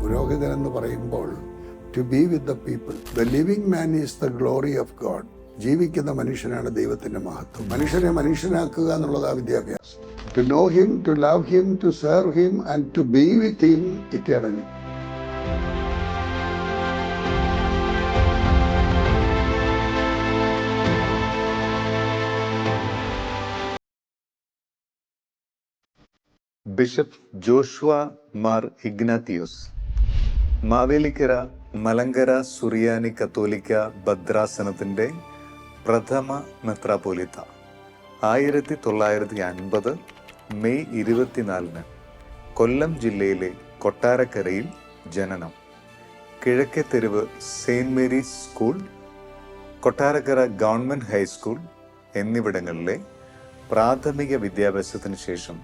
പുരോഹിതൻ എന്ന് പറയുമ്പോൾ to be with the people. The living man is the glory of God. ജീവിക്കുന്ന മനുഷ്യനാണ് ദൈവത്തിൻ്റെ മഹത്വം. മനുഷ്യനെ മനുഷ്യനാക്കുക എന്നുള്ളതാ വിദ്യാഭ്യാസം. To know him, to love him, to serve him and to be with him eternally. Bishop Joshua Mar Ignatios, Mavelikara Malankara സുറിയാനി കത്തോലിക്ക ഭദ്രാസനത്തിൻ്റെ പ്രഥമ മെത്രാപ്പോലീത്ത. 1950 മെയ് 24 കൊല്ലം ജില്ലയിലെ കൊട്ടാരക്കരയിൽ ജനനം. കിഴക്കേ തെരുവ് saint Mary's school, Kottarakkara government high school എന്നിവിടങ്ങളിലെ പ്രാഥമിക വിദ്യാഭ്യാസത്തിന് ശേഷം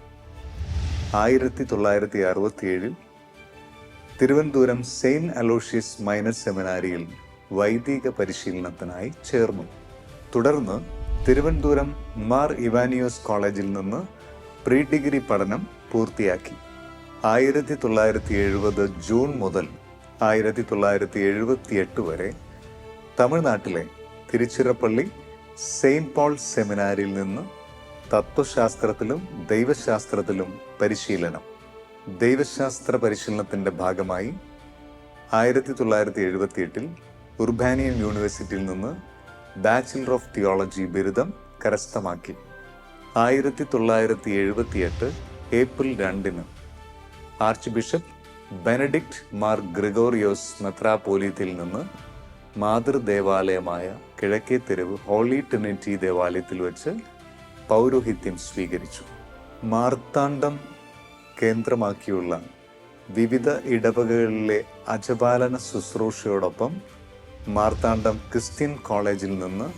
1967 തിരുവനന്തപുരം സെയിൻറ് അലോഷ്യസ് മൈനർ സെമിനാരിയിൽ വൈദിക പരിശീലനത്തിനായി ചേർന്നു. തുടർന്ന് തിരുവനന്തപുരം മാർ ഇവാനിയോസ് കോളേജിൽ നിന്ന് പ്രീ ഡിഗ്രി പഠനം പൂർത്തിയാക്കി. 1970 ജൂൺ മുതൽ 1978 വരെ തമിഴ്നാട്ടിലെ തിരുച്ചിറപ്പള്ളി സെയിൻറ് പോൾ സെമിനാരിയിൽ നിന്ന് തത്വശാസ്ത്രത്തിലും ദൈവശാസ്ത്രത്തിലും പരിശീലനം. ദൈവശാസ്ത്ര പരിശീലനത്തിൻ്റെ ഭാഗമായി 1978 ഉർബാനിയൻ യൂണിവേഴ്സിറ്റിയിൽ നിന്ന് ബാച്ചിലർ ഓഫ് തിയോളജി ബിരുദം കരസ്ഥമാക്കി. 1978 April 2 archbishop Benedict Mar Gregorios മെത്രാപ്പോലീത്തയിൽ നിന്ന് മാതൃദേവാലയമായ കിഴക്കേ തെരുവ് ഹോളി ട്രിനിറ്റി ദേവാലയത്തിൽ വെച്ച് പൗരോഹിത്യം സ്വീകരിച്ചു. മാർത്താണ്ഡം കേന്ദ്രമാക്കിയുള്ള വിവിധ ഇടവകകളിലെ അജപാലന ശുശ്രൂഷയോടൊപ്പം മാർത്താണ്ഡം ക്രിസ്ത്യൻ കോളേജിൽ നിന്ന്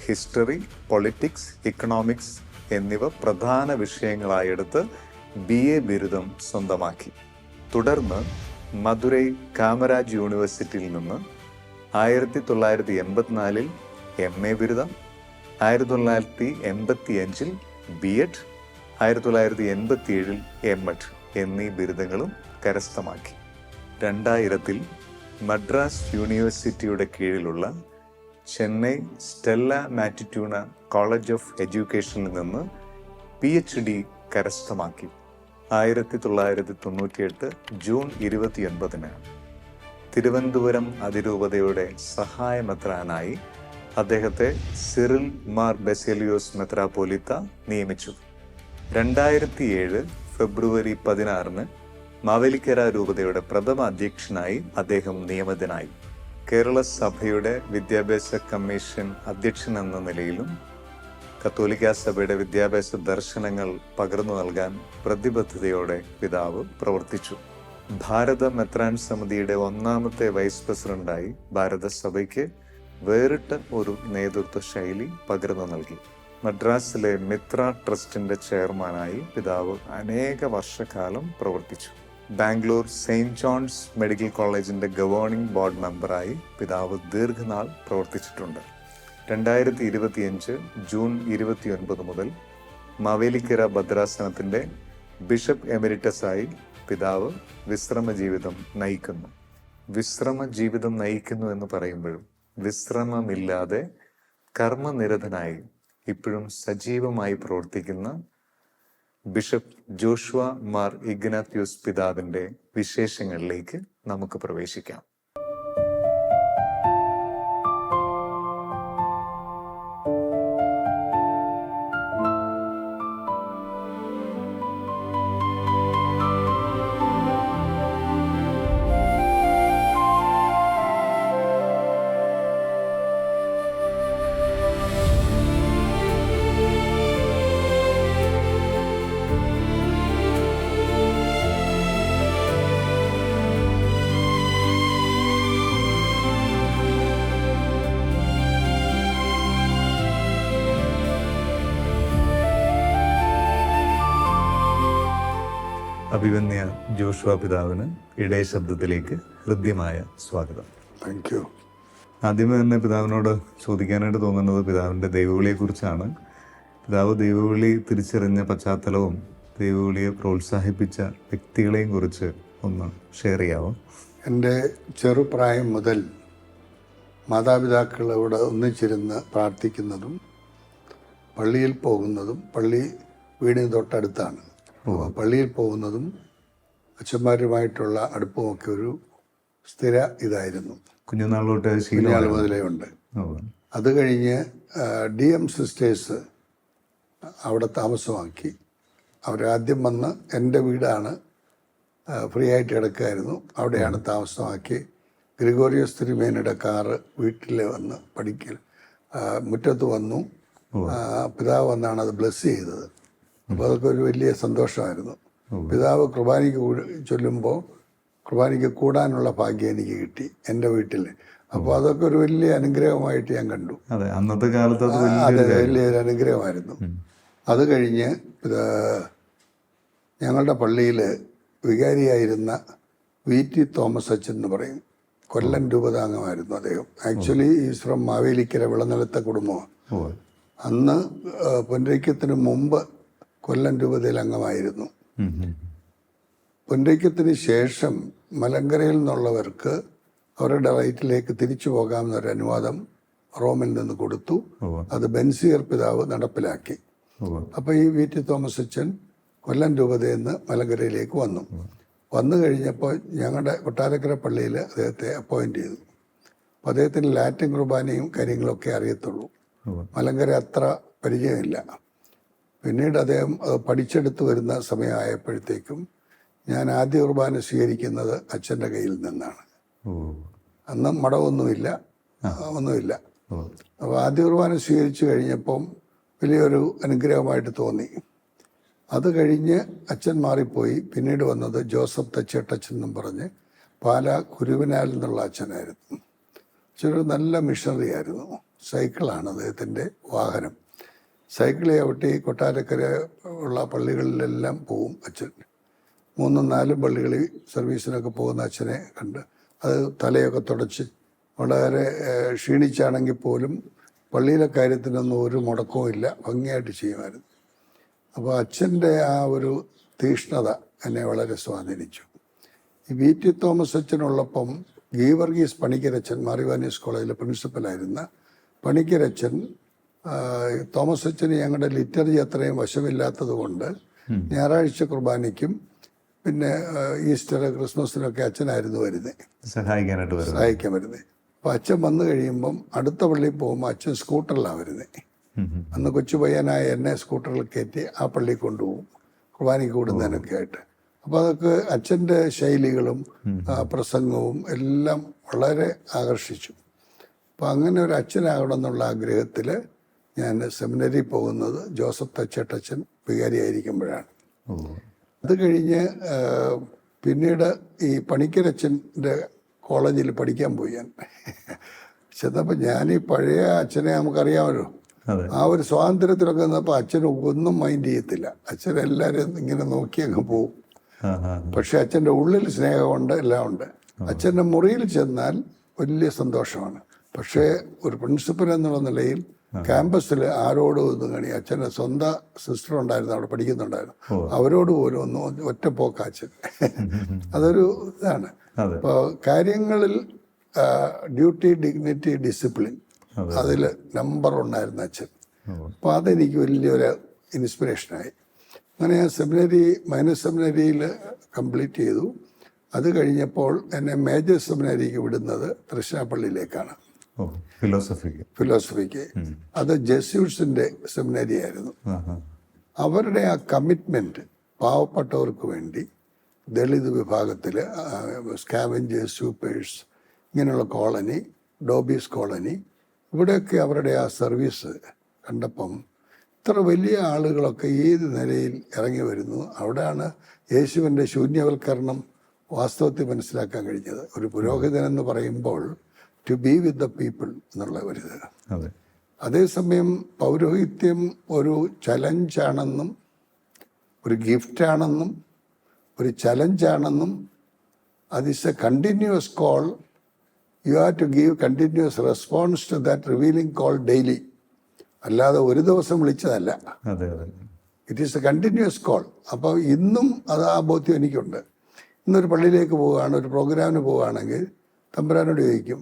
ഹിസ്റ്ററി, പൊളിറ്റിക്സ്, ഇക്കണോമിക്സ് എന്നിവ പ്രധാന വിഷയങ്ങളായെടുത്ത് BA ബിരുദം സ്വന്തമാക്കി. തുടർന്ന് മധുരൈ കാമരാജ് യൂണിവേഴ്സിറ്റിയിൽ നിന്ന് 1984 MA ബിരുദം, 1985 B.Ed, 1987 M.Ed എന്നീ ബിരുദങ്ങളും കരസ്ഥമാക്കി. 2000 മദ്രാസ് യൂണിവേഴ്സിറ്റിയുടെ കീഴിലുള്ള ചെന്നൈ സ്റ്റെല്ല മാറ്റിറ്റ്യൂണ കോളേജ് ഓഫ് എഡ്യൂക്കേഷനിൽ നിന്ന് PhD കരസ്ഥമാക്കി. 1998 ജൂൺ 29 തിരുവനന്തപുരം അതിരൂപതയുടെ സഹായമെത്രാനായി അദ്ദേഹത്തെ സിറിൽ മാർ ബെസേലിയോസ് മെത്രാപ്പോലീത്ത നിയമിച്ചു. 2007 ഫെബ്രുവരി 16 മാവേലിക്കര രൂപതയുടെ പ്രഥമ അധ്യക്ഷനായി അദ്ദേഹം നിയമിതനായി. കേരള സഭയുടെ വിദ്യാഭ്യാസ കമ്മീഷൻ അധ്യക്ഷൻ എന്ന നിലയിലും കത്തോലിക്ക സഭയുടെ വിദ്യാഭ്യാസ ദർശനങ്ങൾ പകർന്നു നൽകാൻ പ്രതിബദ്ധതയോടെ പിതാവ് പ്രവർത്തിച്ചു. ഭാരത മെത്രാൻ സമിതിയുടെ 1ാമത്തെ വൈസ് പ്രസിഡന്റായി ഭാരതസഭയ്ക്ക് വേറിട്ട ഒരു നേതൃത്വ ശൈലി പകർന്നു നൽകി. മദ്രാസിലെ മിത്ര ട്രസ്റ്റിന്റെ ചെയർമാനായി പിതാവ് അനേക വർഷക്കാലം പ്രവർത്തിച്ചു. ബാംഗ്ലൂർ സെയിൻറ് ജോൺസ് മെഡിക്കൽ കോളേജിന്റെ ഗവേണിംഗ് ബോർഡ് മെമ്പറായി പിതാവ് ദീർഘനാൾ പ്രവർത്തിച്ചിട്ടുണ്ട്. 2025 ജൂൺ 29 മുതൽ മാവേലിക്കര ഭദ്രാസനത്തിന്റെ ബിഷപ്പ് എമരിറ്റസായി പിതാവ് വിശ്രമ ജീവിതം നയിക്കുന്നു. വിശ്രമ ജീവിതം നയിക്കുന്നു എന്ന് പറയുമ്പോഴും വിശ്രമമില്ലാതെ കർമ്മനിരതനായി ഇപ്പോഴും സജീവമായി പ്രവർത്തിക്കുന്ന ബിഷപ്പ് ജോഷുവ മാർ ഇഗ്നാത്തിയോസ് പിതാവിൻ്റെ വിശേഷങ്ങളിലേക്ക് നമുക്ക് പ്രവേശിക്കാം. അഭിവന്യ ജോഷുവ പിതാവിന് ഇടയ ശബ്ദത്തിലേക്ക് ഹൃദ്യമായ സ്വാഗതം. Thank you. ആദ്യമേ തന്നെ പിതാവിനോട് ചോദിക്കാനായിട്ട് തോന്നുന്നത് പിതാവിൻ്റെ ദൈവവിളിയെക്കുറിച്ചാണ്. പിതാവ് ദൈവവിളി തിരിച്ചറിഞ്ഞ പശ്ചാത്തലവും ദൈവവിളിയെ പ്രോത്സാഹിപ്പിച്ച വ്യക്തികളെയും കുറിച്ച് ഒന്ന് ഷെയർ ചെയ്യാമോ? എൻ്റെ ചെറുപ്രായം മുതൽ മാതാപിതാക്കളോട് ഒന്നിച്ചിരുന്ന് പ്രാർത്ഥിക്കുന്നതും പള്ളിയിൽ പോകുന്നതും, പള്ളി വീടിന് തൊട്ടടുത്താണ്, അപ്പോൾ പള്ളിയിൽ പോകുന്നതും അച്ഛന്മാരുമായിട്ടുള്ള അടുപ്പമൊക്കെ ഒരു സ്ഥിര ഇതായിരുന്നു. കുഞ്ഞുനാൾ തൊട്ട് കുഞ്ഞുനാൾ മുതലേ ഉണ്ട്. അത് കഴിഞ്ഞ് DM സിസ്റ്റേഴ്സ് അവിടെ താമസമാക്കി. അവരാദ്യം വന്ന് എൻ്റെ വീടാണ് ഫ്രീ ആയിട്ട് കിടക്കുമായിരുന്നു, അവിടെയാണ് താമസമാക്കി. ഗ്രിഗോറിയോസ് തിരുമേനിയുടെ കാറ് വീട്ടിൽ വന്ന് പഠിക്കൽ മുറ്റത്ത് വന്നു. പിതാവ് വന്നാണ് അത് ബ്ലെസ് ചെയ്തത്. അപ്പോൾ അതൊക്കെ ഒരു വലിയ സന്തോഷമായിരുന്നു. പിതാവ് കുർബാനയ്ക്ക് ചൊല്ലുമ്പോൾ കുർബാനയ്ക്ക് കൂടാനുള്ള ഭാഗ്യം എനിക്ക് കിട്ടി എൻ്റെ വീട്ടിൽ. അപ്പോൾ അതൊക്കെ ഒരു വലിയ അനുഗ്രഹമായിട്ട് ഞാൻ കണ്ടു. അതെ, അന്നത്തെ കാലത്ത് അതെ, വലിയൊരു അനുഗ്രഹമായിരുന്നു. അത് കഴിഞ്ഞ് ഞങ്ങളുടെ പള്ളിയിൽ വികാരിയായിരുന്ന VT തോമസ് അച്ഛൻ എന്ന് പറയും, കൊല്ലം രൂപതാംഗമായിരുന്നു അദ്ദേഹം. ആക്ച്വലി ഈസ് ഫ്രം മാവേലിക്കര, വിളനിലത്തെ കുടുംബമാണ്. അന്ന് പൊൻരയ്ക്കത്തിന് മുമ്പ് കൊല്ലം രൂപതയിൽ അംഗമായിരുന്നു. പൊൻരയ്ക്കത്തിന് ശേഷം മലങ്കരയിൽ നിന്നുള്ളവർക്ക് അവരുടെ റൈറ്റിലേക്ക് തിരിച്ചു പോകാമെന്നൊരു അനുവാദം റോമിൽ നിന്ന് കൊടുത്തു. അത് ബെൻസിയർ പിതാവ് നടപ്പിലാക്കി. അപ്പോൾ ഈ VT തോമസ് അച്ഛൻ കൊല്ലം രൂപതയിൽ നിന്ന് മലങ്കരയിലേക്ക് വന്നു കഴിഞ്ഞപ്പോൾ ഞങ്ങളുടെ കൊട്ടാരക്കര പള്ളിയിൽ അദ്ദേഹത്തെ അപ്പോയിൻ്റ് ചെയ്തു. അപ്പോൾ അദ്ദേഹത്തിന് ലാറ്റിൻ കുർബാനയും കാര്യങ്ങളൊക്കെ അറിയത്തുള്ളൂ, മലങ്കര അത്ര പരിചയമില്ല. പിന്നീട് അദ്ദേഹം പഠിച്ചെടുത്ത് വരുന്ന സമയമായപ്പോഴത്തേക്കും ഞാൻ ആദ്യ കുർബാന സ്വീകരിക്കുന്നത് അച്ഛൻ്റെ കയ്യിൽ നിന്നാണ്. അന്ന് മടമൊന്നുമില്ല, ഒന്നുമില്ല. അപ്പോൾ ആദ്യ കുർബാന സ്വീകരിച്ചു കഴിഞ്ഞപ്പം വലിയൊരു അനുഗ്രഹമായിട്ട് തോന്നി. അത് കഴിഞ്ഞ് അച്ഛൻ മാറിപ്പോയി. പിന്നീട് വന്നത് ജോസഫ് തച്ചേട്ടച്ചൻ എന്നും പറഞ്ഞ് പാലാ കുരുവിനാൽ എന്നുള്ള അച്ഛനായിരുന്നു. അച്ഛനൊരു നല്ല മിഷണറി ആയിരുന്നു. സൈക്കിളാണ് അദ്ദേഹത്തിൻ്റെ വാഹനം. സൈക്കിൾ ചവിട്ടി കൊട്ടാരക്കര ഉള്ള പള്ളികളിലെല്ലാം പോവും അച്ഛൻ. 3-4 പള്ളികളിൽ സർവീസിനൊക്കെ പോകുന്ന അച്ഛനെ കണ്ട് അത് തലയൊക്കെ തുടച്ച് വളരെ ക്ഷീണിച്ചാണെങ്കിൽ പോലും പള്ളിയിലെ കാര്യത്തിനൊന്നും ഒരു മുടക്കവും ഇല്ല, ഭംഗിയായിട്ട് ചെയ്യുമായിരുന്നു. അപ്പോൾ അച്ഛൻ്റെ ആ ഒരു തീഷ്ണത എന്നെ വളരെ സ്വാധീനിച്ചു. ഈ VT തോമസ് അച്ഛനുള്ളപ്പം ഗീവർഗീസ് പണിക്കരച്ചൻ, മാറിവാനീസ് കോളേജിലെ പ്രിൻസിപ്പലായിരുന്ന പണിക്കരച്ചൻ, തോമസ് അച്ഛന് ഞങ്ങളുടെ ലിറ്റർജി അത്രയും വശമില്ലാത്തത് കൊണ്ട് ഞായറാഴ്ച കുർബാനയ്ക്കും പിന്നെ ഈസ്റ്റർ ക്രിസ്മസിനൊക്കെ അച്ഛനായിരുന്നു വരുന്നത്, സഹായിക്കാൻ വരുന്നത്. അപ്പോൾ അച്ഛൻ വന്നു കഴിയുമ്പം അടുത്ത പള്ളിയിൽ പോകുമ്പോൾ അച്ഛൻ സ്കൂട്ടറിലാണ് വരുന്നത്. അന്ന് കൊച്ചു പയ്യനായ എന്നെ സ്കൂട്ടറിൽ കയറ്റി ആ പള്ളിയിൽ കൊണ്ടുപോകും കുർബാനയ്ക്ക് കൂടുന്നതിനൊക്കെ ആയിട്ട്. അപ്പോൾ അതൊക്കെ അച്ഛൻ്റെ ശൈലികളും പ്രസംഗവും എല്ലാം വളരെ ആകർഷിച്ചു. അപ്പോൾ അങ്ങനെ ഒരു അച്ഛനാകണമെന്നുള്ള ആഗ്രഹത്തിൽ ഞാൻ സെമിനറി പോകുന്നത് ജോസഫ് തച്ചേട്ടച്ചൻ വികാരിയായിരിക്കുമ്പോഴാണ്. അത് കഴിഞ്ഞ് പിന്നീട് ഈ പണിക്കരച്ഛൻ്റെ കോളേജിൽ പഠിക്കാൻ പോയി ഞാൻ. ചെന്നപ്പോൾ ഞാൻ ഈ പഴയ അച്ഛനെ നമുക്കറിയാമല്ലോ, ആ ഒരു സ്വാതന്ത്ര്യത്തിലൊക്കെ നിന്നപ്പോൾ അച്ഛന് ഒന്നും മൈൻഡ് ചെയ്യത്തില്ല. അച്ഛനെല്ലാവരും ഇങ്ങനെ നോക്കി അങ്ങ് പോവും. പക്ഷെ അച്ഛൻ്റെ ഉള്ളിൽ സ്നേഹമുണ്ട്, എല്ലാം ഉണ്ട്. അച്ഛൻ്റെ മുറിയിൽ ചെന്നാൽ വലിയ സന്തോഷമാണ്. പക്ഷേ ഒരു പ്രിൻസിപ്പൽ എന്നുള്ള നിലയിൽ ക്യാമ്പസിൽ ആരോടും ഒന്നും കാണി, അച്ഛൻ്റെ സ്വന്തം സിസ്റ്റർ ഉണ്ടായിരുന്നു, അവിടെ പഠിക്കുന്നുണ്ടായിരുന്നു, അവരോട് പോലും ഒന്നും ഒറ്റപ്പോക്ക അച്ഛൻ. അതൊരു ഇതാണ്. അപ്പോൾ കാര്യങ്ങളിൽ ഡ്യൂട്ടി, ഡിഗ്നിറ്റി, ഡിസിപ്ലിൻ അതിൽ നമ്പർ 1 ആയിരുന്നു അച്ഛൻ. അപ്പോൾ അതെനിക്ക് വലിയൊരു ഇൻസ്പിറേഷനായി. അങ്ങനെ ഞാൻ മൈനർ സെമിനറിയിൽ കംപ്ലീറ്റ് ചെയ്തു. അത് കഴിഞ്ഞപ്പോൾ എന്നെ മേജർ സെമിനറിക്ക് വിടുന്നത് തൃശ്ശാപ്പള്ളിയിലേക്കാണ്, ഫിലോസഫിക്ക്. അത് ജെസ്യൂട്ട്സിൻ്റെ സെമിനറി ആയിരുന്നു. അവരുടെ ആ കമ്മിറ്റ്മെൻറ്റ് പാവപ്പെട്ടവർക്ക് വേണ്ടി, ദളിത് വിഭാഗത്തിൽ സ്കാവഞ്ചേഴ്സ്, സൂപ്പേഴ്സ്, ഇങ്ങനെയുള്ള കോളനി, ഡോബീസ് കോളനി, ഇവിടെയൊക്കെ അവരുടെ ആ സർവീസ് കണ്ടപ്പം ഇത്ര വലിയ ആളുകളൊക്കെ ഏത് നിലയിൽ ഇറങ്ങി വരുന്നു. അവിടെയാണ് യേശുവിൻ്റെ ശൂന്യവൽക്കരണം വാസ്തവത്തിൽ മനസ്സിലാക്കാൻ കഴിഞ്ഞത്. ഒരു പുരോഹിതൻ എന്ന് പറയുമ്പോൾ to be with the people എന്നുള്ള ഒരു ഇത്. അതേസമയം പൗരോഹിത്യം ഒരു ചലഞ്ചാണെന്നും ഒരു ഗിഫ്റ്റാണെന്നും ഒരു ചലഞ്ചാണെന്നും അത് is a continuous call. You have to give continuous response to that revealing call daily. അല്ലാതെ ഒരു ദിവസം വിളിച്ചതല്ല, it is a continuous call. അപ്പോൾ ഇന്നും അത് ആ ബോധ്യം എനിക്കുണ്ട്. ഇന്നൊരു പള്ളിയിലേക്ക് പോവുകയാണ്, ഒരു പ്രോഗ്രാമിന് പോവുകയാണെങ്കിൽ തമ്പുരാനോട് ചോദിക്കും,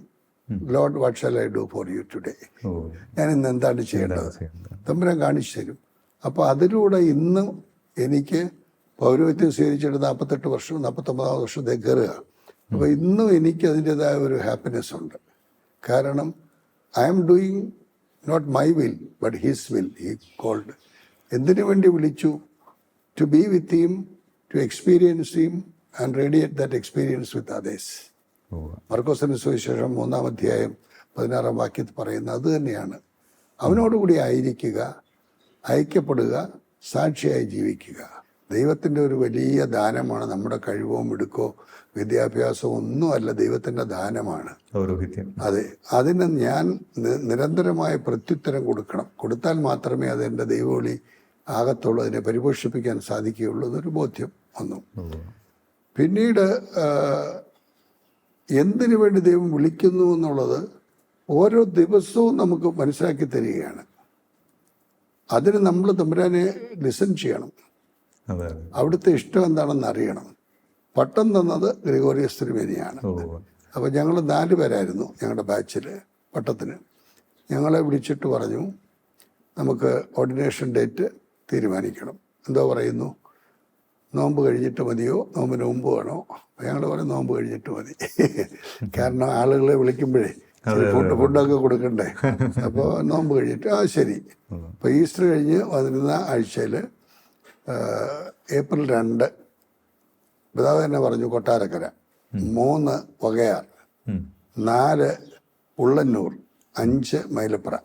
Lord what shall I do for you today, ഞാൻ ഇന്ന് എന്താണ് ചെയ്യേണ്ടത്, തമ്പുരാൻ കാണിച്ചു തരും. അപ്പോൾ അതിലൂടെ ഇന്നും എനിക്ക് പൗരോഹിത്യം സ്വീകരിച്ചിട്ട് 48 വർഷം 49 വർഷത്തേക്ക് കയറുക. അപ്പോൾ ഇന്നും എനിക്ക് അതിൻ്റെതായ ഒരു ഹാപ്പിനെസ് ഉണ്ട്. കാരണം I am doing not my will but his will. He called. എന്തിനു വേണ്ടി വിളിച്ചു? To be with him, to experience him and radiate that experience with others. മർക്കോസിന്റെ സുവിശേഷം 3-ാം അധ്യായം 16-ാം വാക്യത്തിൽ പറയുന്നത് അത് തന്നെയാണ്. അവനോടുകൂടി ആയിരിക്കുക, ഐക്യപ്പെടുക, സാക്ഷിയായി ജീവിക്കുക. ദൈവത്തിൻ്റെ ഒരു വലിയ ദാനമാണ് നമ്മുടെ കഴിവോ മിടുക്കോ വിദ്യാഭ്യാസമോ ഒന്നുമല്ല, ദൈവത്തിൻ്റെ ദാനമാണ്. അതെ, അതിന് ഞാൻ നിരന്തരമായ പ്രത്യുത്തരം കൊടുക്കണം. കൊടുത്താൽ മാത്രമേ അത് എൻ്റെ ദൈവവിളി ആകത്തുള്ളൂ, അതിനെ പരിപോഷിപ്പിക്കാൻ സാധിക്കുകയുള്ളൂ എന്നൊരു ബോധ്യം വന്നു. പിന്നീട് എന്തിനു വേണ്ടി ദൈവം വിളിക്കുന്നു എന്നുള്ളത് ഓരോ ദിവസവും നമുക്ക് മനസ്സിലാക്കി തരികയാണ്. അതിന് നമ്മൾ തമ്പുരാനെ ലിസൺ ചെയ്യണം, അവിടുത്തെ ഇഷ്ടം എന്താണെന്ന് അറിയണം. പട്ടം തന്നത് ഗ്രിഗോറിയസ് തിരുമേനിയാണ്. അപ്പോൾ ഞങ്ങൾ 4 പേരായിരുന്നു ഞങ്ങളുടെ ബാച്ചിൽ പട്ടത്തിന്. ഞങ്ങളെ വിളിച്ചിട്ട് പറഞ്ഞു, നമുക്ക് ഓർഡിനേഷൻ ഡേറ്റ് തീരുമാനിക്കണം. എന്തോ പറയുന്നു, നോമ്പ് കഴിഞ്ഞിട്ട് മതിയോ നോമ്പിന് മുമ്പ് വേണോ? ഞങ്ങൾ പറയും നോമ്പ് കഴിഞ്ഞിട്ട് മതി. കാരണം ആളുകളെ വിളിക്കുമ്പോഴേ ഫുഡൊക്കെ കൊടുക്കണ്ടേ. അപ്പോൾ നോമ്പ് കഴിഞ്ഞിട്ട് ശരി. അപ്പോൾ ഈസ്റ്റർ കഴിഞ്ഞ് വന്നിരുന്ന ആഴ്ചയിൽ ഏപ്രിൽ 2 പിതാവ് തന്നെ പറഞ്ഞു കൊട്ടാരക്കര, 3 വകയാർ, 4 ഉള്ളന്നൂർ, 5 മൈലപ്ര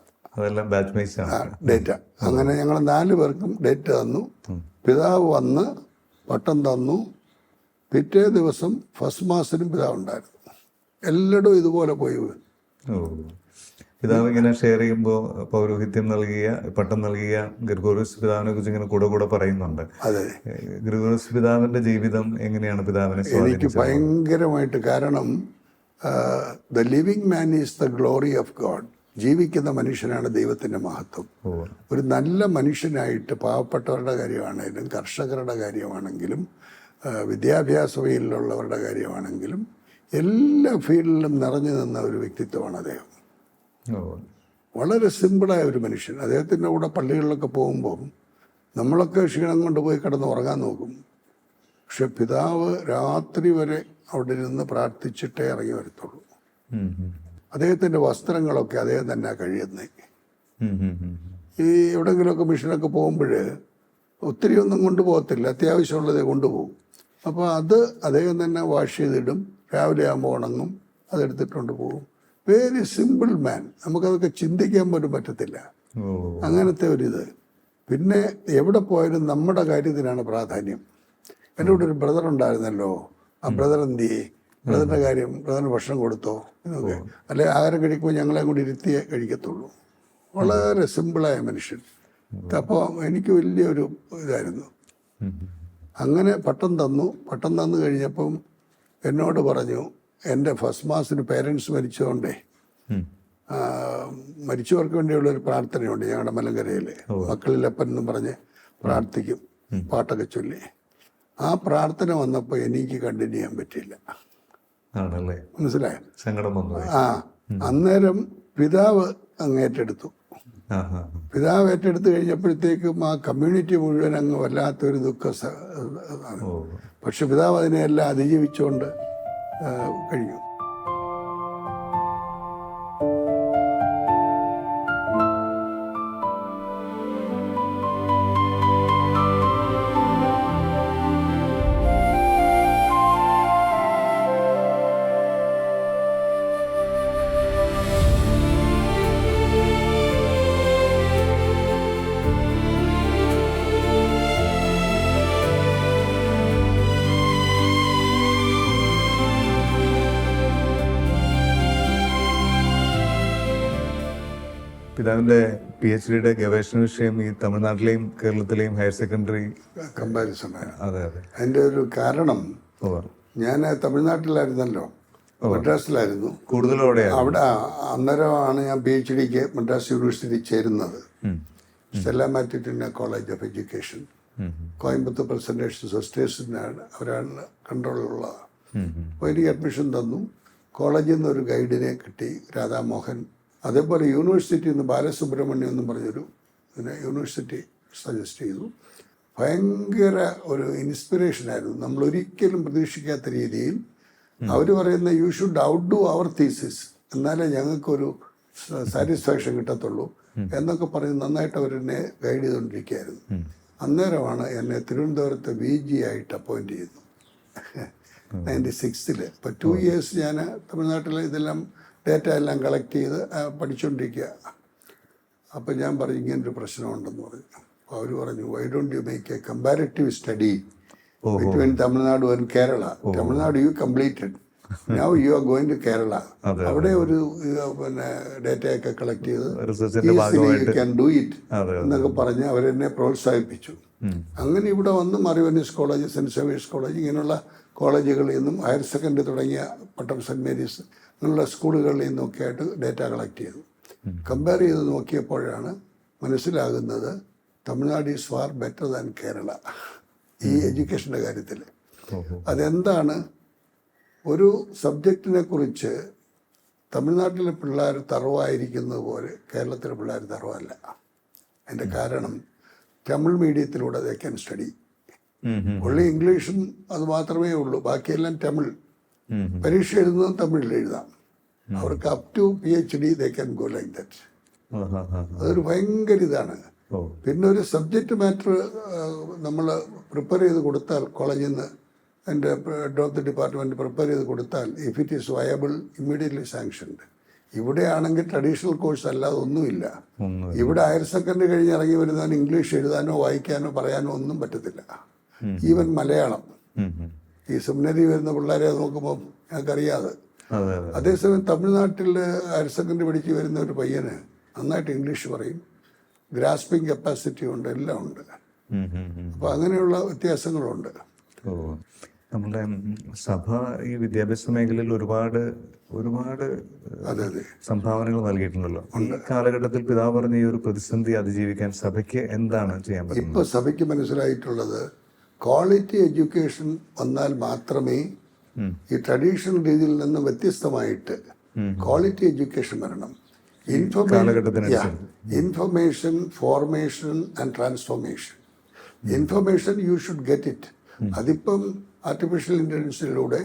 ഡേറ്റ്. അങ്ങനെ ഞങ്ങൾ 4 പേർക്കും ഡേറ്റ് തന്നു. പിതാവ് വന്ന് പട്ടം തന്നു. പിറ്റേ ദിവസം ഫസ്റ്റ് മാസിനും പിതാവ് ഉണ്ടായിരുന്നു. എല്ലായിടും ഇതുപോലെ പോയി. പിതാവ് ഇങ്ങനെ ഷെയർ ചെയ്യുമ്പോൾ പൗരോഹിത്യം നൽകിയ പട്ടം നൽകിയ ഗ്രിഗോറിയസ് പിതാവിനെ കുറിച്ച് ഇങ്ങനെ കൂടെ പറയുന്നുണ്ട്. അതെ, ഗ്രിഗോറിയസ് പിതാവിന്റെ ജീവിതം എങ്ങനെയാണ് പിതാവിനെ എനിക്ക് ഭയങ്കരമായിട്ട്. കാരണം the living man is the glory of God. ജീവിക്കുന്ന മനുഷ്യനാണ് ദൈവത്തിൻ്റെ മഹത്വം. ഒരു നല്ല മനുഷ്യനായിട്ട് പാവപ്പെട്ടവരുടെ കാര്യമാണെങ്കിലും കർഷകരുടെ കാര്യമാണെങ്കിലും വിദ്യാഭ്യാസ ഫീൽഡിലുള്ളവരുടെ കാര്യമാണെങ്കിലും എല്ലാ ഫീൽഡിലും നിറഞ്ഞു നിന്ന ഒരു വ്യക്തിത്വമാണ് അദ്ദേഹം. വളരെ സിമ്പിളായ ഒരു മനുഷ്യൻ. അദ്ദേഹത്തിൻ്റെ കൂടെ പള്ളികളിലൊക്കെ പോകുമ്പോൾ നമ്മളൊക്കെ ക്ഷീണം കൊണ്ടുപോയി കിടന്ന് ഉറങ്ങാൻ നോക്കും. പക്ഷെ പിതാവ് രാത്രി വരെ അവിടെ ഇരുന്ന് പ്രാർത്ഥിച്ചിട്ടേ ഇറങ്ങി വരത്തുള്ളൂ. അദ്ദേഹത്തിൻ്റെ വസ്ത്രങ്ങളൊക്കെ അദ്ദേഹം തന്നെ കഴിയുന്നത്. ഈ എവിടെയെങ്കിലുമൊക്കെ മിഷനൊക്കെ പോകുമ്പോൾ ഒത്തിരി ഒന്നും കൊണ്ടുപോകത്തില്ല, അത്യാവശ്യമുള്ളതേ കൊണ്ടുപോകും. അപ്പോൾ അത് അദ്ദേഹം തന്നെ വാഷ് ചെയ്തിടും, രാവിലെ ആകുമ്പോൾ ഉണങ്ങും, അതെടുത്തിട്ടുണ്ട് പോകും. വെരി സിമ്പിൾ മാൻ. നമുക്കതൊക്കെ ചിന്തിക്കാൻ പോലും പറ്റത്തില്ല, അങ്ങനത്തെ ഒരിത്. പിന്നെ എവിടെ പോയാലും നമ്മുടെ കാര്യത്തിനാണ് പ്രാധാന്യം. എൻ്റെ കൂടെ ഒരു ബ്രദർ ഉണ്ടായിരുന്നല്ലോ, ആ ബ്രദർ എന്ത് ചെയ്യേ, ബ്രദറിൻ്റെ കാര്യം, ബ്രദറിന് ഭക്ഷണം കൊടുത്തോ എന്നൊക്കെ. അല്ലെ ആഹാരം കഴിക്കുമ്പോൾ ഞങ്ങളെ കൂടി ഇരുത്തിയേ കഴിക്കത്തുള്ളൂ. വളരെ സിമ്പിളായ മനുഷ്യൻ. അപ്പോൾ എനിക്ക് വലിയൊരു ഇതായിരുന്നു. അങ്ങനെ പട്ടം തന്നു. പട്ടം തന്നു കഴിഞ്ഞപ്പം എന്നോട് പറഞ്ഞു, എൻ്റെ ഫസ്റ്റ് മാസിന് പേരൻസ് മരിച്ചതുകൊണ്ടേ മരിച്ചവർക്ക് വേണ്ടിയുള്ളൊരു പ്രാർത്ഥനയുണ്ട് ഞങ്ങളുടെ മലങ്കരയിൽ. മക്കളിലപ്പൻ എന്നും പറഞ്ഞ് പ്രാർത്ഥിക്കും, പാട്ടൊക്കെ ചൊല്ലി. ആ പ്രാർത്ഥന വന്നപ്പോൾ എനിക്ക് കണ്ടിന്യൂ ചെയ്യാൻ പറ്റിയില്ല. മനസ്സിലായോ? അന്നേരം പിതാവ് അങ്ങ് ഏറ്റെടുത്തു. പിതാവ് ഏറ്റെടുത്ത് കഴിഞ്ഞപ്പോഴത്തേക്കും ആ കമ്മ്യൂണിറ്റി മുഴുവൻ അങ്ങ് വല്ലാത്തൊരു പക്ഷെ പിതാവ് അതിനെയെല്ലാം അതിജീവിച്ചുകൊണ്ട് കഴിഞ്ഞു. പിതാവിന്റെ PhD ഗവേഷണ വിഷയം ഈ തമിഴ്നാട്ടിലെയും കേരളത്തിലെയും ഹയർ സെക്കൻഡറി കമ്പാരിസൺ. അതെ അതെ. അതിൻ്റെ ഒരു കാരണം, ഞാൻ തമിഴ്നാട്ടിലായിരുന്നല്ലോ, മദ്രാസിലായിരുന്നു കൂടുതലും. അവിടെ അന്നേരമാണ് ഞാൻ PhDക്ക് മദ്രാസ് യൂണിവേഴ്സിറ്റി ചേരുന്നത്, Stella Matutina college of education. Coimbatore presentation സിസ്റ്റേഴ്സിനാണ്, അവരാണ് കൺട്രോളിലുള്ളത്. അപ്പോൾ എനിക്ക് അഡ്മിഷൻ തന്നു. കോളേജിൽ നിന്ന് ഒരു ഗൈഡിനെ കിട്ടി, രാധാമോഹൻ. അതേപോലെ യൂണിവേഴ്സിറ്റിയിൽ നിന്ന് ബാലസുബ്രഹ്മണ്യം എന്നും പറഞ്ഞൊരു യൂണിവേഴ്സിറ്റി സജസ്റ്റ് ചെയ്തു. ഭയങ്കര ഒരു ഇൻസ്പിറേഷനായിരുന്നു. നമ്മൾ ഒരിക്കലും പ്രതീക്ഷിക്കാത്ത രീതിയിൽ അവർ പറയുന്ന യു ഷുഡ് ഔട്ട് ഡു അവർ തീസിസ്, എന്നാലേ ഞങ്ങൾക്കൊരു സാറ്റിസ്ഫാക്ഷൻ കിട്ടത്തുള്ളൂ എന്നൊക്കെ പറഞ്ഞ് നന്നായിട്ട് അവരെന്നെ ഗൈഡ് ചെയ്തുകൊണ്ടിരിക്കുകയായിരുന്നു. അന്നേരമാണ് എന്നെ തിരുവനന്തപുരത്ത് VG ആയിട്ട് അപ്പോയിൻറ്റ് ചെയ്യുന്നു 96. ഇപ്പോൾ 2 years ഞാൻ തമിഴ്നാട്ടിൽ ഇതെല്ലാം ഡേറ്റ എല്ലാം കളക്ട് ചെയ്ത് പഠിച്ചുകൊണ്ടിരിക്കുക. അപ്പോൾ ഞാൻ പറഞ്ഞു ഇങ്ങനൊരു പ്രശ്നമുണ്ടെന്ന് പറഞ്ഞു. അപ്പോൾ അവർ പറഞ്ഞു why don't you make A comparative study between Tamil Nadu and Kerala. Tamil Nadu U completed, now you are going to Kerala. അവിടെ ഒരു പിന്നെ ഡേറ്റയൊക്കെ കളക്ട് ചെയ്ത് യു ക്യാൻ ഡു ഇറ്റ് എന്നൊക്കെ പറഞ്ഞ് അവരെന്നെ പ്രോത്സാഹിപ്പിച്ചു. അങ്ങനെ ഇവിടെ വന്ന് മറിവനീസ് കോളേജ്, സെൻറ്റ് സേവിയേഴ്സ് കോളേജ്, ഇങ്ങനെയുള്ള കോളേജുകളിൽ നിന്നും ഹയർ സെക്കൻഡറി തുടങ്ങിയ പട്ടം സെൻറ്റ് മേരീസ് അങ്ങനെയുള്ള സ്കൂളുകളിൽ നിന്നൊക്കെ ആയിട്ട് ഡേറ്റ കളക്ട് ചെയ്തു. കമ്പയർ ചെയ്ത് നോക്കിയപ്പോഴാണ് മനസ്സിലാകുന്നത് Tamil Nadu is far better than Kerala ഈ എഡ്യൂക്കേഷൻ്റെ കാര്യത്തിൽ. അതെന്താണ്? ഒരു സബ്ജക്റ്റിനെ കുറിച്ച് തമിഴ്നാട്ടിലെ പിള്ളേർ തറവായിരിക്കുന്നത് പോലെ കേരളത്തിലെ പിള്ളേർ തറവല്ല. അതിൻ്റെ കാരണം തമിഴ് മീഡിയത്തിലൂടെ ദേ ക്യാൻ സ്റ്റഡി. ഉള്ളി ഇംഗ്ലീഷും അത് മാത്രമേ ഉള്ളൂ, ബാക്കിയെല്ലാം തമിഴ്. പരീക്ഷ എഴുതുന്നതും തമിഴിൽ എഴുതാം. അവർക്ക് up to PhD they can go like that. അതൊരു ഭയങ്കര ഇതാണ്. പിന്നെ ഒരു സബ്ജക്റ്റ് മാറ്റർ നമ്മൾ പ്രിപ്പയർ ചെയ്ത് കൊടുത്താൽ കോളേജിൽ നിന്ന് എൻ്റെ head of the department prepare ചെയ്ത് കൊടുത്താൽ if it is viable immediately sanctioned. ഇവിടെ ആണെങ്കിൽ ട്രഡീഷണൽ കോഴ്സ് അല്ലാതെ ഒന്നുമില്ല. ഇവിടെ ഹയർ സെക്കൻഡറി കഴിഞ്ഞ് ഇറങ്ങി വരുന്നവന് ഇംഗ്ലീഷ് എഴുതാനോ വായിക്കാനോ പറയാനോ ഒന്നും പറ്റത്തില്ല. ഈവൻ മലയാളം ഈ സെമിനറി വരുന്ന പിള്ളേരെ നോക്കുമ്പോൾ ഞങ്ങൾക്കറിയാതെ. അതേസമയം തമിഴ്നാട്ടിൽ ഹയർ സെക്കൻഡറി പഠിച്ച് വരുന്ന ഒരു പയ്യന് നന്നായിട്ട് ഇംഗ്ലീഷ് പറയും, ഗ്രാസ്പിംഗ് കപ്പാസിറ്റി ഉണ്ട്, എല്ലാം ഉണ്ട്. അപ്പോൾ അങ്ങനെയുള്ള വ്യത്യാസങ്ങളുണ്ട്. നമ്മുടെ സഭ ഈ വിദ്യാഭ്യാസ മേഖലയിൽ ഒരുപാട് സംഭാവനകൾ നൽകിയിട്ടുണ്ടല്ലോ. ഈ കാലഘട്ടത്തിൽ പിതാവ് പറഞ്ഞ ഈ ഒരു പ്രതിസന്ധി അതിജീവിക്കാൻ സഭയ്ക്ക് എന്താണ് ചെയ്യാൻ പറ്റുന്നത്? ഇപ്പോൾ സഭയ്ക്ക് മനസ്സിലായിട്ടുള്ളത് ക്വാളിറ്റി എഡ്യൂക്കേഷൻ വന്നാൽ മാത്രമേ ഈ ട്രഡീഷണൽ രീതിയിൽ നിന്ന് വ്യത്യസ്തമായിട്ട് ക്വാളിറ്റി എഡ്യൂക്കേഷൻ വരണം. Information, formation and transformation. Information you should get it. അതിപ്പം ആർട്ടിഫിഷ്യൽ ഇൻ്റലിജൻസിലൂടെ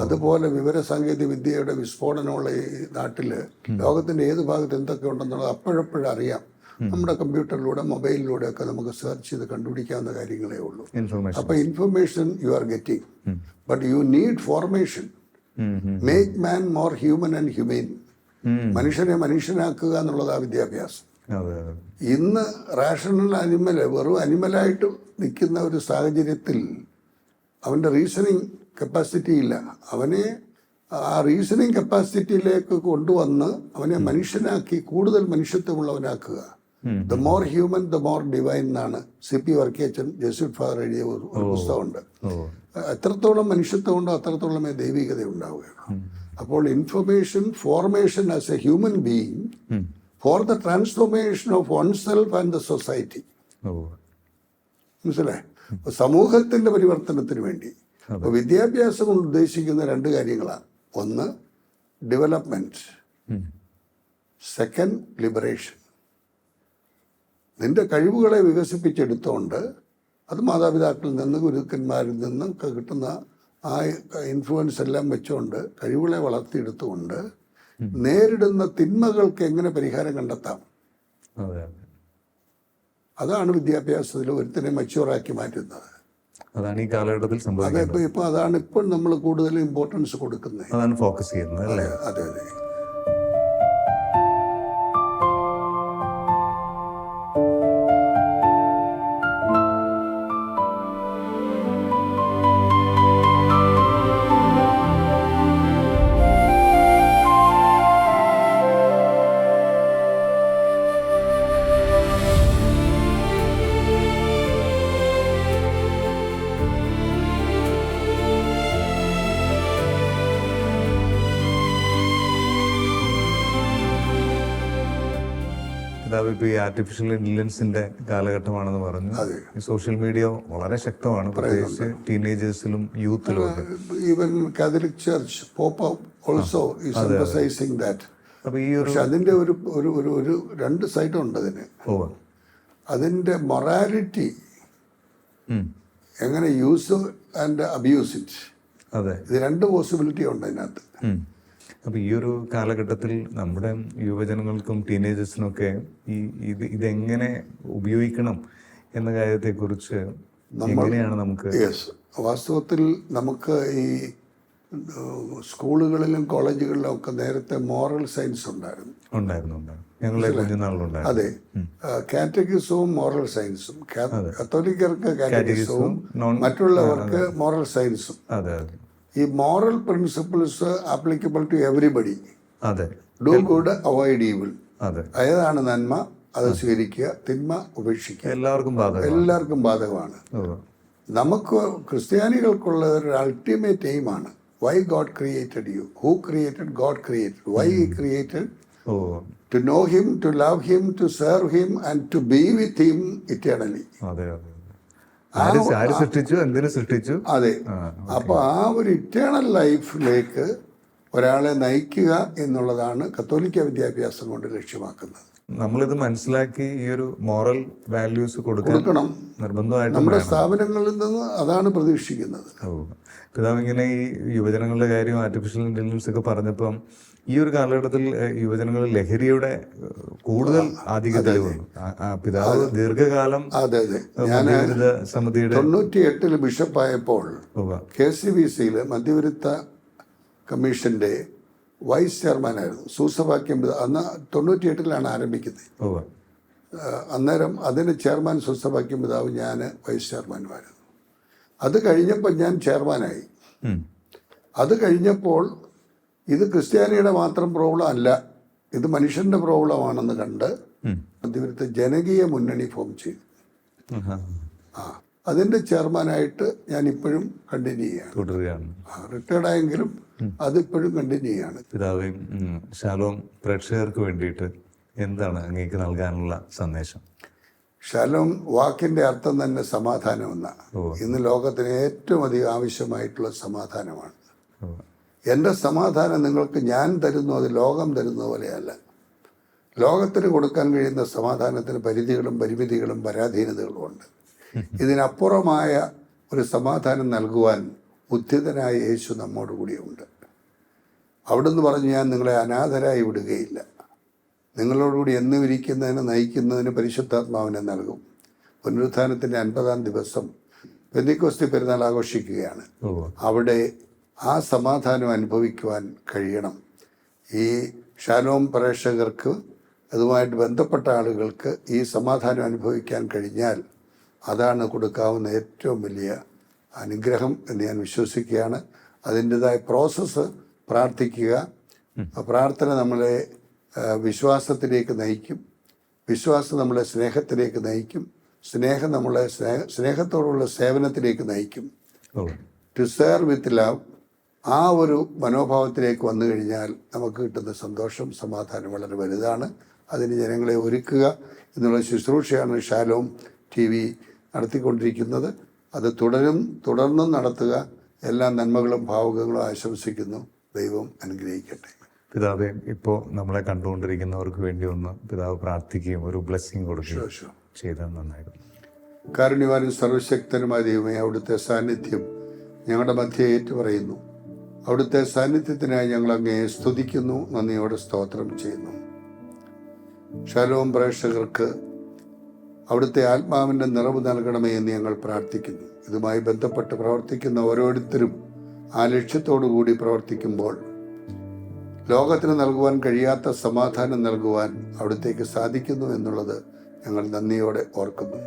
അതുപോലെ വിവരസാങ്കേതിക വിദ്യയുടെ വിസ്ഫോടനമുള്ള ഈ നാട്ടിൽ ലോകത്തിൻ്റെ ഏത് ഭാഗത്ത് എന്തൊക്കെ ഉണ്ടെന്നുള്ളത് അപ്പോഴപ്പോഴും അറിയാം. നമ്മുടെ കമ്പ്യൂട്ടറിലൂടെ മൊബൈലിലൂടെ ഒക്കെ നമുക്ക് സെർച്ച് ചെയ്ത് കണ്ടുപിടിക്കാവുന്ന കാര്യങ്ങളേ ഉള്ളൂ. അപ്പോൾ information you are getting, but you need formation. Make man more human and humane. മനുഷ്യനെ മനുഷ്യനാക്കുക എന്നുള്ളതാണ് വിദ്യാഭ്യാസം. ഇന്ന് റാഷണൽ അനിമല് വെറും അനിമലായിട്ട് നിൽക്കുന്ന ഒരു സാഹചര്യത്തിൽ അവൻ്റെ റീസണിങ് കപ്പാസിറ്റി ഇല്ല. അവനെ ആ റീസണിങ് കപ്പാസിറ്റിയിലേക്ക് കൊണ്ടുവന്ന് അവനെ മനുഷ്യനാക്കി കൂടുതൽ മനുഷ്യത്വമുള്ളവനാക്കുക. The more human the more divine എന്നാണ് CP വർക്കിയച്ചൻ ജെസ്യൂട്ട് ഫാദർ എഴുതിയ ഒരു പുസ്തകമുണ്ട്. എത്രത്തോളം മനുഷ്യത്വമുണ്ടോ അത്രത്തോളമേ ദൈവികത ഉണ്ടാവുകയാണ്. അപ്പോൾ information, formation as a human being for the transformation of oneself and the society. മനസ്സിലായി? സമൂഹത്തിന്റെ പരിവർത്തനത്തിന് വേണ്ടി. അപ്പോൾ വിദ്യാഭ്യാസം കൊണ്ട് ഉദ്ദേശിക്കുന്ന 2 കാര്യങ്ങളാണ്. ഒന്ന് ഡെവലപ്മെന്റ്, സെക്കൻഡ് ലിബറേഷൻ. നിന്റെ കഴിവുകളെ വികസിപ്പിച്ചെടുത്തുകൊണ്ട് അത് മാതാപിതാക്കളിൽ നിന്ന് ഗുരുക്കന്മാരിൽ നിന്നൊക്കെ കിട്ടുന്ന ആ ഇൻഫ്ലുവൻസ് എല്ലാം വെച്ചുകൊണ്ട് കഴിവുകളെ വളർത്തിയെടുത്തുകൊണ്ട് നേരിടുന്ന തിന്മകൾക്ക് എങ്ങനെ പരിഹാരം കണ്ടെത്താം. അതാണ് വിദ്യാഭ്യാസത്തിൽ ഒരുത്തിനെ മച്യൂറാക്കി മാറ്റുന്നത്. അതാണ് ഈ കാലഘട്ടത്തിൽ സംഭവിക്കുന്നത്. ഇപ്പോൾ അതാണ് ഇപ്പോൾ നമ്മൾ കൂടുതൽ ഇമ്പോർട്ടൻസ് കൊടുക്കുന്നത്, അതാണ് ഫോക്കസ് ചെയ്യുന്നത് അല്ലേ? അതെ അതെ. ഇപ്പൊ ഈ ആർട്ടിഫിഷ്യൽ ഇന്റലിജൻസിന്റെ കാലഘട്ടമാണെന്ന് പറഞ്ഞു. ഈ സോഷ്യൽ മീഡിയ വളരെ ശക്തമാണ്, പ്രത്യേകിച്ച് ടീനേജേഴ്സിലും യൂത്തിലും ഒക്കെ. Even Catholic church pope also is emphasising that. അപ്പൊ ഈ ഒരു പക്ഷെ അതിന്റെ ഒരു രണ്ട് സൈഡുണ്ട് അതിന്. അതിന്റെ മൊറാലിറ്റി എങ്ങനെ യൂസ് ആൻഡ് അബ്യൂസ് ഇറ്റ്, അതെ, ഇത് രണ്ട് പോസിബിലിറ്റി ഉണ്ട് അതിനകത്ത്. അപ്പൊ ഈ ഒരു കാലഘട്ടത്തിൽ നമ്മുടെ യുവജനങ്ങൾക്കും ടീനേജേഴ്സിനും ഒക്കെ ഇതെങ്ങനെ ഉപയോഗിക്കണം എന്ന കാര്യത്തെക്കുറിച്ച് എങ്ങനെയാണ് നമുക്ക്? വാസ്തവത്തിൽ നമുക്ക് ഈ സ്കൂളുകളിലും കോളേജുകളിലും ഒക്കെ നേരത്തെ മോറൽ സയൻസ് ഉണ്ടായിരുന്നു. ഞങ്ങളെ കുഞ്ഞുനാളിലുണ്ടായിരുന്നു. അതെ, കാറ്റഗിസവും മോറൽ സയൻസും. കത്തോലിക്കർക്ക് കാറ്റഗിസവും മറ്റുള്ളവർക്ക് മോറൽ സയൻസും. അതെ, ഈ moral principles applicable to everybody. അതെ, ഡു ഗുഡ് അവോയ്ഡ് ഈവിൾ. അതെ, ഏതാണ് നന്മ അത് സ്വീകരിക്കുക, തിന്മ ഉപേക്ഷിക്കുക. എല്ലാവർക്കും ബാധകമാണ്. നമുക്ക് ക്രിസ്ത്യാനികൾക്കുള്ള ഒരു ultimate എയിമാണ് why God created you, who created, God created, why He created, to know Him, to love Him, to serve Him and to be with Him eternally. അതെ, അപ്പൊ ആ ഒരു ഇറ്റേണൽ ലൈഫിലേക്ക് ഒരാളെ നയിക്കുക എന്നുള്ളതാണ് കത്തോലിക്ക വിദ്യാഭ്യാസം കൊണ്ട് ലക്ഷ്യമാക്കുന്നത്. നമ്മളിത് മനസ്സിലാക്കി ഈ ഒരു മോറൽ വാല്യൂസ് കൊടുക്കണം, നിർബന്ധമായിട്ട് നമ്മുടെ സ്ഥാപനങ്ങളിൽ നിന്ന് അതാണ് പ്രതീക്ഷിക്കുന്നത്. പിതാവ് ഇങ്ങനെ ഈ യുവജനങ്ങളുടെ കാര്യം ആർട്ടിഫിഷ്യൽ ഇന്റലിജൻസ് ഒക്കെ പറഞ്ഞപ്പം ഈ ഒരു കാലഘട്ടത്തിൽ യുവജനങ്ങൾ ലഹരിയുടെ കൂടുതൽ ആധിക്യത്തിൽ വന്നു. പിതാവ് ദീർഘകാലം സമിതിയുടെ 98 ബിഷപ്പായപ്പോൾ KCBCയിൽ മദ്യവിരുദ്ധ കമ്മീഷന്റെ വൈസ് ചെയർമാനായിരുന്നു. സൂസവാക്യം അന്ന് 98 ആരംഭിക്കുന്നത്. അന്നേരം അതിന് ചെയർമാൻ സൂസവാക്യം പിതാവ്, ഞാൻ വൈസ് ചെയർമാനുമായിരുന്നു. അത് കഴിഞ്ഞപ്പോൾ ഞാൻ ചെയർമാനായി. അത് കഴിഞ്ഞപ്പോൾ ഇത് ക്രിസ്ത്യാനിയുടെ മാത്രം പ്രോബ്ലം അല്ല, ഇത് മനുഷ്യന്റെ പ്രോബ്ലമാണെന്ന് കണ്ട് മദ്യവിരുദ്ധ ജനകീയ മുന്നണി ഫോം ചെയ്തു. അതിന്റെ ചെയർമാനായിട്ട് ഞാൻ ഇപ്പോഴും കണ്ടിന്യൂ ചെയ്യാണ്. റിട്ടയർഡായെങ്കിലും അതിപ്പോഴും കണ്ടിന്യൂ ചെയ്യാണ്. പിതാവേ, ശാലോം പ്രേക്ഷകർക്ക് വേണ്ടിയിട്ട് എന്താണ് അങ്ങേക്ക് നൽകാനുള്ള സന്ദേശം? ശാലോം വാക്കിന്റെ അർത്ഥം തന്നെ സമാധാനം എന്നാണ്. ഇന്ന് ലോകത്തിന് ഏറ്റവും അധികം ആവശ്യമായിട്ടുള്ള സമാധാനമാണ്. എൻ്റെ സമാധാനം നിങ്ങൾക്ക് ഞാൻ തരുന്നു, അത് ലോകം തരുന്ന പോലെയല്ല. ലോകത്തിന് കൊടുക്കാൻ കഴിയുന്ന സമാധാനത്തിന് പരിധികളും പരിമിതികളും പരാധീനതകളും ഉണ്ട്. ഇതിനപ്പുറമായ ഒരു സമാധാനം നൽകുവാൻ ഉദ്ധിതനായ യേശു നമ്മോട് കൂടിയുണ്ട്. അവിടുന്ന് പറഞ്ഞു, ഞാൻ നിങ്ങളെ അനാഥരായി വിടുകയില്ല, നിങ്ങളോടുകൂടി എന്നും ഇരിക്കുന്നതിന് നയിക്കുന്നതിന് പരിശുദ്ധാത്മാവിനെ നൽകും. പുനരുത്ഥാനത്തിൻ്റെ 50-ാം ദിവസം പെന്തിക്കോസ്തി പെരുന്നാൾ ആഘോഷിക്കുകയാണ്. അവിടെ ആ സമാധാനം അനുഭവിക്കുവാൻ കഴിയണം. ഈ ശാലോം പ്രേക്ഷകർക്ക്, അതുമായിട്ട് ബന്ധപ്പെട്ട ആളുകൾക്ക് ഈ സമാധാനം അനുഭവിക്കാൻ കഴിഞ്ഞാൽ അതാണ് കൊടുക്കാവുന്ന ഏറ്റവും വലിയ അനുഗ്രഹം എന്ന് ഞാൻ വിശ്വസിക്കുകയാണ്. അതിൻ്റെതായ പ്രോസസ്സ് പ്രാർത്ഥിക്കുക. പ്രാർത്ഥന നമ്മളെ വിശ്വാസത്തിലേക്ക് നയിക്കും, വിശ്വാസം നമ്മളെ സ്നേഹത്തിലേക്ക് നയിക്കും, സ്നേഹം നമ്മളെ സ്നേഹത്തോടുള്ള സേവനത്തിലേക്ക് നയിക്കും. ടു സെർവ് വിത്ത് ലവ്, ആ ഒരു മനോഭാവത്തിലേക്ക് വന്നു കഴിഞ്ഞാൽ നമുക്ക് കിട്ടുന്ന സന്തോഷം, സമാധാനം വളരെ വലുതാണ്. അതിന് ജനങ്ങളെ ഒരുക്കുക എന്നുള്ള ശുശ്രൂഷയാണ് ശാലോം TV നടത്തിക്കൊണ്ടിരിക്കുന്നത്. അത് തുടർന്നും നടത്തുക. എല്ലാ നന്മകളും ഭാവുകങ്ങളും ആശംസിക്കുന്നു. ദൈവം അനുഗ്രഹിക്കട്ടെ. പിതാവേ, ഇപ്പോൾ നമ്മളെ കണ്ടുകൊണ്ടിരിക്കുന്നവർക്ക് വേണ്ടി ഒന്ന് പിതാവ് പ്രാർത്ഥിക്കുകയും ഒരു ബ്ലെസ്സിങ് കൊടുക്കുകയും ചെയ്താൽ നന്നായിരുന്നു. കാരുണ്യവാനും സർവശക്തനുമായ ദൈവമേ, അവിടുത്തെ സാന്നിധ്യം ഞങ്ങളുടെ മധ്യേ ഏറ്റുപറയുന്നു. അവിടുത്തെ സാന്നിധ്യത്തിനായി ഞങ്ങൾ അങ്ങയെ സ്തുതിക്കുന്നു, നന്ദിയോടെ സ്തോത്രം ചെയ്യുന്നു. ശാലോം പ്രേക്ഷകർക്ക് അവിടുത്തെ ആത്മാവിൻ്റെ നിറവ് നൽകണമേ എന്ന് ഞങ്ങൾ പ്രാർത്ഥിക്കുന്നു. ഇതുമായി ബന്ധപ്പെട്ട് പ്രവർത്തിക്കുന്ന ഓരോരുത്തരും ആ ലക്ഷ്യത്തോടു കൂടി പ്രവർത്തിക്കുമ്പോൾ ലോകത്തിന് നൽകുവാൻ കഴിയാത്ത സമാധാനം നൽകുവാൻ അവിടുത്തേക്ക് സാധിക്കുന്നു എന്നുള്ളത് ഞങ്ങൾ നന്ദിയോടെ ഓർക്കുന്നു.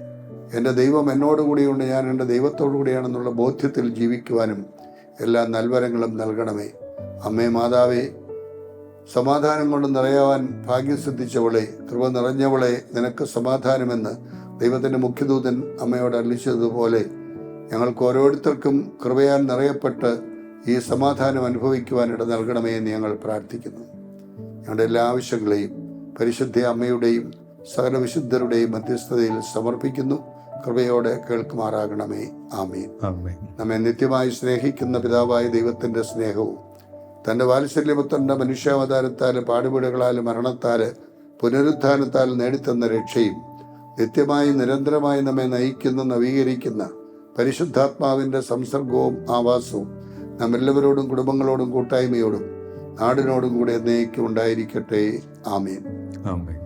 എൻ്റെ ദൈവം എന്നോടുകൂടിയുണ്ട്, ഞാൻ എൻ്റെ ദൈവത്തോടു കൂടിയാണെന്നുള്ള ബോധ്യത്തിൽ ജീവിക്കുവാനും എല്ലാ നൽവരങ്ങളും നൽകണമേ. അമ്മേ മാതാവേ, സമാധാനം കൊണ്ട് നിറയാൻ ഭാഗ്യം സിദ്ധിച്ചവളെ, കൃപ നിറഞ്ഞവളെ, നിനക്ക് സമാധാനമെന്ന് ദൈവത്തിൻ്റെ മുഖ്യദൂതൻ അമ്മയോട് അരുളിച്ചതുപോലെ ഞങ്ങൾക്ക് ഓരോരുത്തർക്കും കൃപയാൽ നിറയപ്പെട്ട് ഈ സമാധാനം അനുഭവിക്കുവാൻ ഇട നൽകണമേ എന്ന് ഞങ്ങൾ പ്രാർത്ഥിക്കുന്നു. ഞങ്ങളുടെ എല്ലാ ആവശ്യങ്ങളെയും പരിശുദ്ധ അമ്മയുടെയും സകല വിശുദ്ധരുടെയും മധ്യസ്ഥതയിൽ സമർപ്പിക്കുന്നു. കൃപയോടെ കേൾക്കുമാറാകണമേ. ആമീൻ. ആമേൻ. നമ്മെ നിത്യമായി സ്നേഹിക്കുന്ന പിതാവായ ദൈവത്തിൻ്റെ സ്നേഹവും തൻ്റെ വാത്സല്യപുത്രൻ്റെ മനുഷ്യാവതാരത്താലും പാടുപീടുകളാലും മരണത്താല് പുനരുത്ഥാനത്താൽ നേടിത്തന്ന രക്ഷയും നിത്യമായി നിരന്തരമായി നമ്മെ നയിക്കുന്ന നവീകരിക്കുന്ന പരിശുദ്ധാത്മാവിൻ്റെ സംസർഗവും ആവാസവും നമ്മെല്ലാവരോടും കുടുംബങ്ങളോടും കൂട്ടായ്മയോടും നാടിനോടും കൂടെ എന്നേക്കും ഉണ്ടായിരിക്കട്ടെ. ആമീൻ. ആമേൻ.